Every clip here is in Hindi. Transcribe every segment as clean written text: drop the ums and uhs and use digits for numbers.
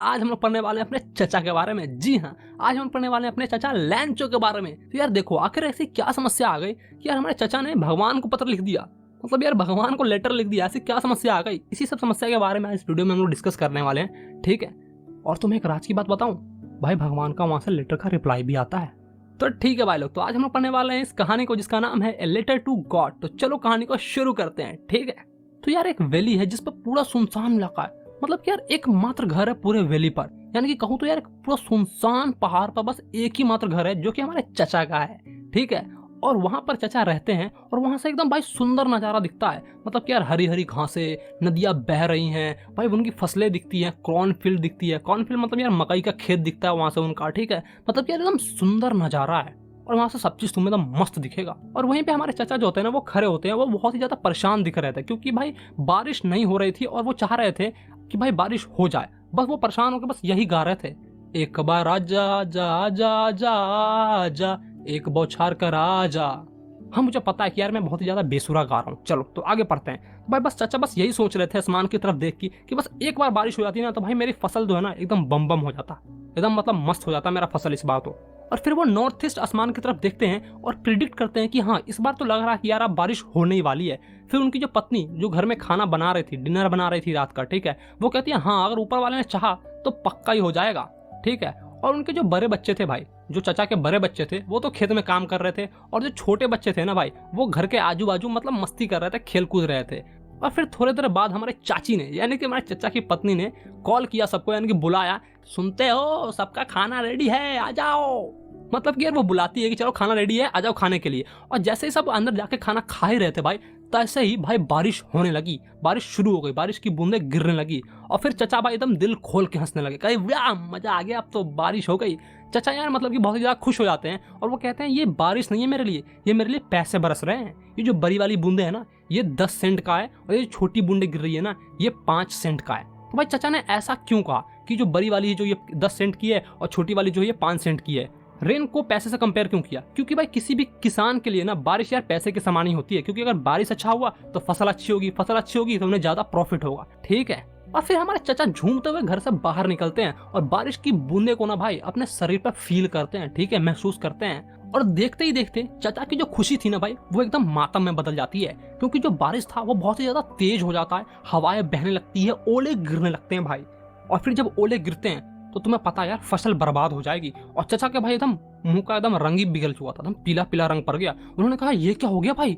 आज हम लोग पढ़ने वाले हैं अपने चचा के बारे में। जी हाँ, आज हम पढ़ने वाले हैं अपने चचा लैंचो के बारे में। तो यार देखो, आखिर ऐसी क्या समस्या आ गई कि यार हमारे चचा ने भगवान को पत्र लिख दिया। मतलब यार भगवान को लेटर लिख दिया, ऐसी क्या समस्या आ गई? इसी सब समस्या के बारे में इस वीडियो में हम लोग डिस्कस करने वाले हैं, ठीक है। और तुम्हें एक राज की बात बताऊं, भाई भगवान का वहां से लेटर का रिप्लाई भी आता है। तो ठीक है भाई लोग, तो आज हम लोग पढ़ने वाले हैं इस कहानी को जिसका नाम है ए लेटर टू गॉड। तो चलो कहानी को शुरू करते हैं, ठीक है। तो यार एक वैली है जिस पर पूरा सुनसान इलाका है। मतलब कि यार एकमात्र घर है पूरे वैली पर, यानी कि कहूँ तो यार पूरा सुनसान पहाड़ पर बस एक ही मात्र घर है जो कि हमारे चचा का है, ठीक है। और वहां पर चचा रहते हैं और वहां से एकदम भाई सुंदर नजारा दिखता है। मतलब कि यार हरी हरी घासें, नदियां बह रही हैं भाई, उनकी फसलें दिखती हैं, कॉर्नफील्ड दिखती है। कॉर्नफील्ड मतलब यार मकई का खेत दिखता है वहां से उनका, ठीक है। मतलब कि यार एकदम सुंदर नजारा है और वहां से सब चीज तुम्हें एकदम मस्त दिखेगा। और वहीं पे हमारे चचा जो होते हैं ना, वो खड़े होते हैं, वो बहुत ही ज्यादा परेशान दिख रहे थे क्योंकि भाई बारिश नहीं हो रही थी और वो चाह रहे थे कि भाई बारिश हो जाए। बस वो परेशान होकर बस यही गा रहे थे, एक बार आजा जा जा जा जा, एक बौछार कर आजा। हाँ मुझे पता है कि यार मैं बहुत ही ज्यादा बेसुरा गा रहा हूँ। चलो तो आगे पढ़ते हैं। तो भाई बस चचा बस यही सोच रहे थे आसमान की तरफ देख कि बस एक बार बारिश हो जाती ना तो भाई मेरी फसल जो है ना एकदम बम बम हो जाता, एकदम मतलब मस्त हो जाता मेरा फसल इस बार तो। और फिर वो नॉर्थ ईस्ट आसमान की तरफ देखते हैं और प्रिडिक्ट करते हैं कि हाँ इस बार तो लग रहा है कि यार अब बारिश होने ही वाली है। फिर उनकी जो पत्नी जो घर में खाना बना रही थी, डिनर बना रही थी रात का, ठीक है, वो कहती है हाँ अगर ऊपर वाले ने चाहा तो पक्का ही हो जाएगा, ठीक है। और उनके जो बड़े बच्चे थे भाई, जो चचा के बड़े बच्चे थे, वो तो खेत में काम कर रहे थे और जो छोटे बच्चे थे ना भाई, वो घर के आजू बाजू मतलब मस्ती कर रहे थे, खेल कूद रहे थे। और फिर थोड़ी देर बाद हमारे चाची ने, यानी कि हमारे चचा की पत्नी ने कॉल किया सबको, यानी कि बुलाया, सुनते हो सबका खाना रेडी है आ जाओ। मतलब कि यार वो बुलाती है कि चलो खाना रेडी है आ जाओ खाने के लिए। और जैसे ही सब अंदर जाके खाना खा ही रहे थे भाई, तैसे ही भाई बारिश होने लगी, बारिश शुरू हो गई, बारिश की बूंदें गिरने लगी। और फिर चचा भाई एकदम दिल खोल के हंसने लगे, कहे वाह मजा आ गया, अब तो बारिश हो गई। चचा यार मतलब कि बहुत ही ज्यादा खुश हो जाते हैं और वो कहते हैं ये बारिश नहीं है मेरे लिए, ये मेरे लिए पैसे बरस रहे हैं। ये जो बड़ी वाली बूंदे है ना, ये 10 सेंट का है और ये छोटी बूंदे गिर रही है ना, ये 5 सेंट का है। तो भाई चचा ने ऐसा क्यों कहा कि जो बड़ी वाली है जो ये 10 सेंट की है और छोटी वाली जो है ये 5 सेंट की है? रेन को पैसे से कंपेयर क्यों किया? क्योंकि भाई किसी भी किसान के लिए ना बारिश यार पैसे के समान ही होती है, क्योंकि अगर बारिश अच्छा हुआ तो फसल अच्छी होगी, फसल अच्छी होगी तो उन्हें ज्यादा प्रॉफिट होगा, ठीक है। और फिर हमारे चचा झूमते हुए घर से बाहर निकलते हैं और बारिश की बूंदे को ना भाई अपने शरीर पर फील करते हैं, ठीक है, महसूस करते हैं। और देखते ही देखते चचा की जो खुशी थी ना भाई, वो एकदम मातम में बदल जाती है, क्योंकि जो बारिश था वो बहुत ही ज्यादा तेज हो जाता है, हवाएं बहने लगती है, ओले गिरने लगते हैं भाई। और फिर जब ओले गिरते हैं तो तुम्हें पता है यार फसल बर्बाद हो जाएगी। और चचा के भाई एकदम मुंह का एकदम रंग ही बिगड़ चुका था, एकदम पीला पीला रंग पड़ गया। उन्होंने कहा ये क्या हो गया भाई,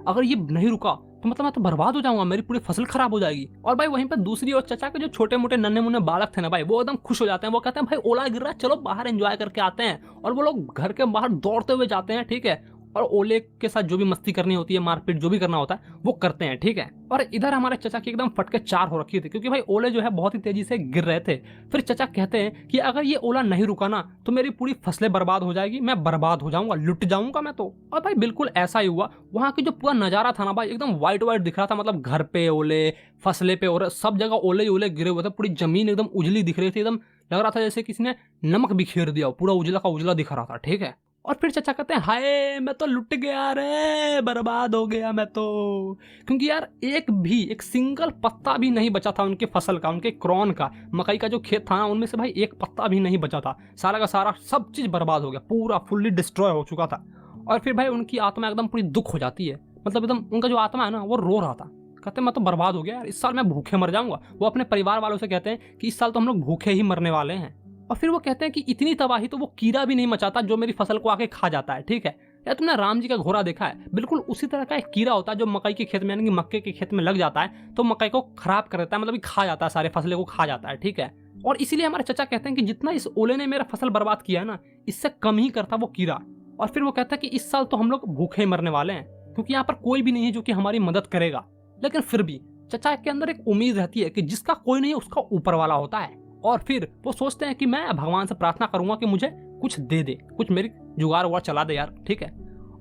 अगर ये नहीं रुका तो मतलब मैं तो बर्बाद हो जाऊंगा, मेरी पूरी फसल खराब हो जाएगी। और भाई वहीं पर दूसरी ओर चचा के जो छोटे मोटे नन्हे मुन्ने बालक थे ना भाई, वो एकदम खुश हो जाते हैं। वो कहते हैं भाई ओला गिर रहा है, चलो बाहर एंजॉय करके आते हैं। और वो लोग घर के बाहर दौड़ते हुए जाते हैं, ठीक है, और ओले के साथ जो भी मस्ती करनी होती है, मारपीट जो भी करना होता है वो करते हैं, ठीक है। और इधर हमारे चचा की एकदम फटके 4 हो रखी थी, क्योंकि भाई ओले जो है बहुत ही तेजी से गिर रहे थे। फिर चचा कहते हैं कि अगर ये ओला नहीं रुका ना तो मेरी पूरी फसलें बर्बाद हो जाएगी, मैं बर्बाद हो जाऊंगा, लुट जाऊंगा मैं तो। और भाई बिल्कुल ऐसा ही हुआ। वहां की जो पूरा नजारा था ना भाई, एकदम व्हाइट व्हाइट दिख रहा था। मतलब घर पे ओले, फसले पे ओले, सब जगह ओले ही ओले गिरे हुए थे। पूरी जमीन एकदम उजली दिख रही थी, एकदम लग रहा था जैसे किसी ने नमक बिखेर दिया, पूरा उजला का उजला दिख रहा था, ठीक है। और फिर चचा कहते हैं हाय मैं तो लुट गया रे, बर्बाद हो गया मैं तो। क्योंकि यार एक सिंगल पत्ता भी नहीं बचा था उनके फसल का, उनके क्रॉन का, मकई का जो खेत था ना, उनमें से भाई एक पत्ता भी नहीं बचा था। सारा का सारा सब चीज बर्बाद हो गया, पूरा फुल्ली डिस्ट्रॉय हो चुका था। और फिर भाई उनकी आत्मा एकदम पूरी दुख हो जाती है। मतलब एकदम उनका जो आत्मा है ना वो रो रहा था, कहते हैं मैं तो बर्बाद हो गया यार, इस साल मैं भूखे मर जाऊंगा। वो अपने परिवार वालों से कहते हैं कि इस साल तो हम लोग भूखे ही मरने वाले हैं। और फिर वो कहते हैं कि इतनी तबाही तो वो कीड़ा भी नहीं मचाता जो मेरी फसल को आके खा जाता है, ठीक है। यार तुमने राम जी का घोड़ा देखा है? बिल्कुल उसी तरह का एक कीड़ा होता है जो मकई के खेत में, यानी कि मक्के के खेत में लग जाता है तो मकई को खराब कर देता है, मतलब खा जाता है, सारे फसलें को खा जाता है, ठीक है। और इसीलिए हमारे चचा कहते हैं कि जितना इस ओले ने मेरा फसल बर्बाद किया है ना, इससे कम ही करता वो कीड़ा। और फिर वो कहता है कि इस साल तो हम लोग भूखे मरने वाले हैं, क्योंकि यहाँ पर कोई भी नहीं है जो कि हमारी मदद करेगा। लेकिन फिर भी चचा के अंदर एक उम्मीद रहती है कि जिसका कोई नहीं है उसका ऊपर वाला होता है। और फिर वो सोचते हैं कि मैं भगवान से प्रार्थना करूंगा कि मुझे कुछ दे दे, कुछ मेरी जुगाड़ उगाड़ चला दे यार, ठीक है।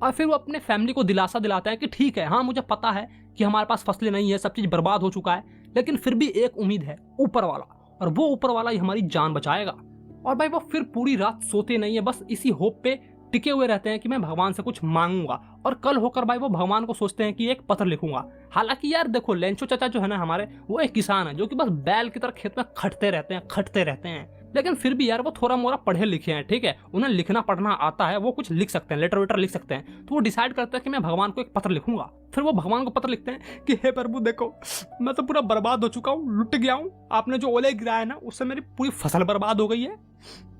और फिर वो अपने फैमिली को दिलासा दिलाते हैं कि ठीक है, हाँ मुझे पता है कि हमारे पास फसलें नहीं है, सब चीज बर्बाद हो चुका है, लेकिन फिर भी एक उम्मीद है, ऊपर वाला, और वो ऊपर वाला ही हमारी जान बचाएगा। और भाई वो फिर पूरी रात सोते नहीं है, बस इसी होप पे टिके हुए रहते हैं कि मैं भगवान से कुछ मांगूंगा, और कल होकर भाई वो भगवान को सोचते हैं कि एक पत्र लिखूंगा। हालांकि यार देखो, लेंचो चाचा जो है ना हमारे, वो एक किसान है जो कि बस बैल की तरह खेत में खटते रहते हैं, लेकिन फिर भी यार वो थोड़ा मोड़ा पढ़े लिखे हैं, ठीक है, उन्हें लिखना पढ़ना आता है, वो कुछ लिख सकते हैं, लेटर वेटर लिख सकते हैं। तो वो डिसाइड करते हैं कि मैं भगवान को एक पत्र लिखूंगा। फिर वो भगवान को पत्र लिखते हैं कि हे प्रभु देखो, मैं तो पूरा बर्बाद हो चुका हूँ, लुट गया हूँ, आपने जो ओले गिराया ना उससे मेरी पूरी फसल बर्बाद हो गई है,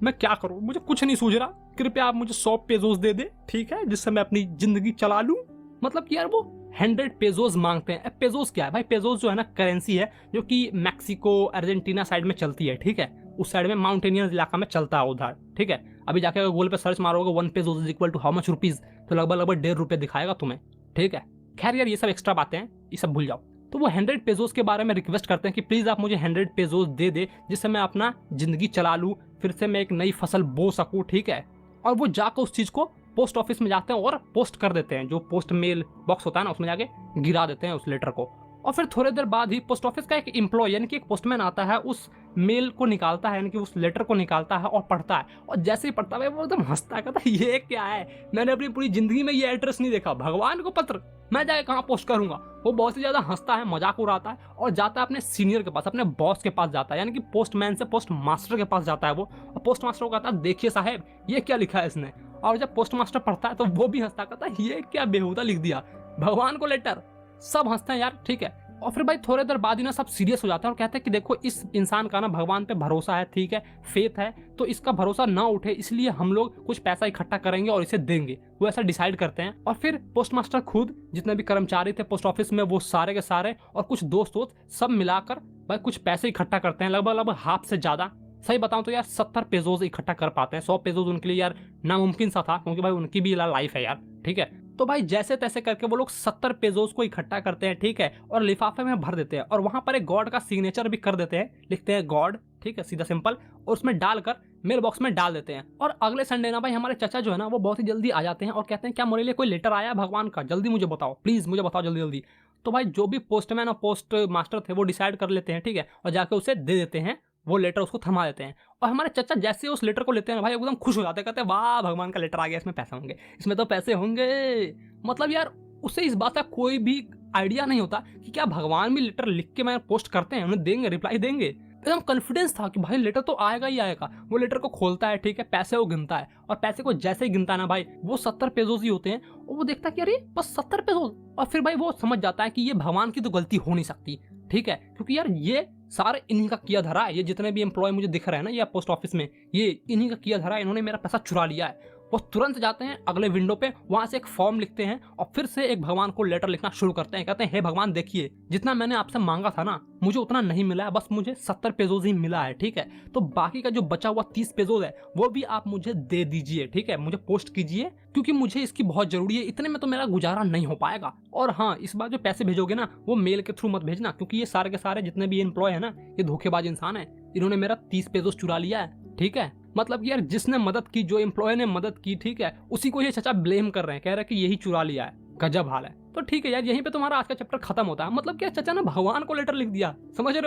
मैं क्या करूँ, मुझे कुछ नहीं सूझ रहा, कृपया आप मुझे 100 पेजोस दे दे, ठीक है, जिससे मैं अपनी जिंदगी चला लूँ। मतलब कि यार वो 100 पेजोस मांगते हैं। पेजोस क्या है भाई? पेजोस जो है ना करेंसी है जो कि मैक्सिको अर्जेंटीना साइड में चलती है, ठीक है, उस साइड में माउंटेनियस इलाका में चलता है उधर, ठीक है। अभी जाके अगर गूगल पे सर्च मारोगे 1 pesos is equal to how much rupees, तो लगभग ₹1.5 दिखाएगा तुम्हें, ठीक है। खैर यार ये सब एक्स्ट्रा बातें हैं, ये सब भूल जाओ। तो वो 100 पेजोस के बारे में रिक्वेस्ट करते हैं कि प्लीज आप मुझे 100 पेजोस दे दे, जिससे मैं अपना जिंदगी चला लूँ, फिर से मैं एक नई फसल बो सकूँ, ठीक है। और वो जाकर उस चीज को पोस्ट ऑफिस में जाते हैं और पोस्ट कर देते हैं, जो पोस्ट मेल बॉक्स होता है ना उसमें जाके गिरा देते हैं उस लेटर को। और फिर थोड़ी देर बाद ही पोस्ट ऑफिस का एक एम्प्लॉय यानी कि एक पोस्टमैन आता है, उस मेल को निकालता है, यानी कि उस लेटर को निकालता है और पढ़ता है। और जैसे ही पढ़ता है वो एकदम हंसता है, कहता है ये क्या है, मैंने अपनी पूरी जिंदगी में ये एड्रेस नहीं देखा, भगवान को पत्र, मैं जाके कहाँ पोस्ट करूंगा। वो बहुत ही ज्यादा हंसता है, मजाक उड़ाता है और जाता है अपने सीनियर के पास, अपने बॉस के पास जाता है, यानी कि पोस्टमैन से पोस्ट मास्टर के पास जाता है वो। और पोस्ट मास्टर को कहता है देखिए साहब ये क्या लिखा है इसने। और जब पोस्ट मास्टर पढ़ता है तो वो भी हंसता, कहता है ये क्या बेहुदा लिख दिया, भगवान को लेटर। सब हंसते हैं यार, ठीक है। और फिर भाई थोड़ी देर बाद ही ना सब सीरियस हो जाते हैं और कहते हैं कि देखो इस इंसान का ना भगवान पे भरोसा है, ठीक है, फेथ है, तो इसका भरोसा ना उठे, इसलिए हम लोग कुछ पैसा इकट्ठा करेंगे और इसे देंगे। वो ऐसा डिसाइड करते हैं। और फिर पोस्ट मास्टर खुद, जितने भी कर्मचारी थे पोस्ट ऑफिस में, वो सारे के सारे और कुछ दोस्त सब मिलाकर भाई कुछ पैसे इकट्ठा करते हैं, लगभग हाफ से ज्यादा। सही बताऊं तो यार 70 पेजोस इकट्ठा कर पाते हैं। 100 पेजोस उनके लिए यार नामुमकिन सा था, क्योंकि भाई उनकी भी लाइफ है यार, ठीक है। तो भाई जैसे तैसे करके वो लोग 70 पेजोस को इकट्ठा करते हैं, ठीक है, और लिफाफे में भर देते हैं और वहां पर एक गॉड का सिग्नेचर भी कर देते हैं, लिखते हैं गॉड, ठीक है, सीधा सिंपल, और उसमें डालकर मेल बॉक्स में डाल देते हैं। और अगले संडे ना भाई हमारे चाचा जो है ना वो बहुत ही जल्दी आ जाते हैं और कहते हैं क्या मेरे लिए कोई लेटर आया है भगवान का, जल्दी मुझे बताओ, प्लीज मुझे बताओ जल्दी जल्दी। तो भाई जो भी पोस्टमैन और पोस्ट मास्टर थे वो डिसाइड कर लेते हैं, ठीक है, और जाके उसे दे देते हैं, वो लेटर उसको थमा देते हैं। और हमारे चाचा जैसे उस लेटर को लेते हैं ना भाई एकदम खुश हो जाते हैं, कहते हैं वाह भगवान का लेटर आ गया, इसमें पैसे होंगे, इसमें तो पैसे होंगे। मतलब यार उसे इस बात का कोई भी आइडिया नहीं होता कि क्या भगवान भी लेटर लिख के मैं पोस्ट करते हैं, उन्हें देंगे, रिप्लाई देंगे। एकदम कॉन्फिडेंस था कि भाई लेटर तो आएगा ही आएगा। वो लेटर को खोलता है, ठीक है, पैसे वो गिनता है, और पैसे को जैसे ही गिनता है ना भाई, वो 70 पेजोस ही होते हैं, और वो देखता है कि अरे बस 70 पेजोस। और फिर भाई वो समझ जाता है कि ये भगवान की तो गलती हो नहीं सकती, ठीक है, क्योंकि यार ये सारे इन्हीं का किया धरा है, ये जितने भी एम्प्लॉय मुझे दिख रहे हैं ना ये पोस्ट ऑफिस में, ये इन्हीं का किया धरा है, इन्होंने मेरा पैसा चुरा लिया है। वो तुरंत जाते हैं अगले विंडो पे, वहां से एक फॉर्म लिखते हैं और फिर से एक भगवान को लेटर लिखना शुरू करते हैं। कहते हैं हे भगवान देखिए, जितना मैंने आपसे मांगा था ना मुझे उतना नहीं मिला है, बस मुझे 70 पेजोस ही मिला है, ठीक है, तो बाकी का जो बचा हुआ 30 पेजोस है वो भी आप मुझे दे दीजिए, ठीक है, मुझे पोस्ट कीजिए, क्योंकि मुझे इसकी बहुत जरूरी है, इतने में तो मेरा गुजारा नहीं हो पाएगा। और हाँ, इस बार जो पैसे भेजोगे ना वो मेल के थ्रू मत भेजना, क्योंकि ये सारे के सारे जितने भी एम्प्लॉय है ना ये धोखेबाज इंसान है, इन्होंने मेरा 30 पेजोस चुरा लिया है, ठीक है। मतलब यार जिसने मदद की, जो एम्प्लॉय ने मदद की, ठीक है, उसी को ये चाचा ब्लेम कर रहे हैं, कह रहे हैं कि यही चुरा लिया है। गजब हाल है। तो ठीक है यार, यहीं पे तुम्हारा आज का चैप्टर खत्म होता है। मतलब क्या चाचा ने भगवान को लेटर लिख दिया, समझ रहे हो?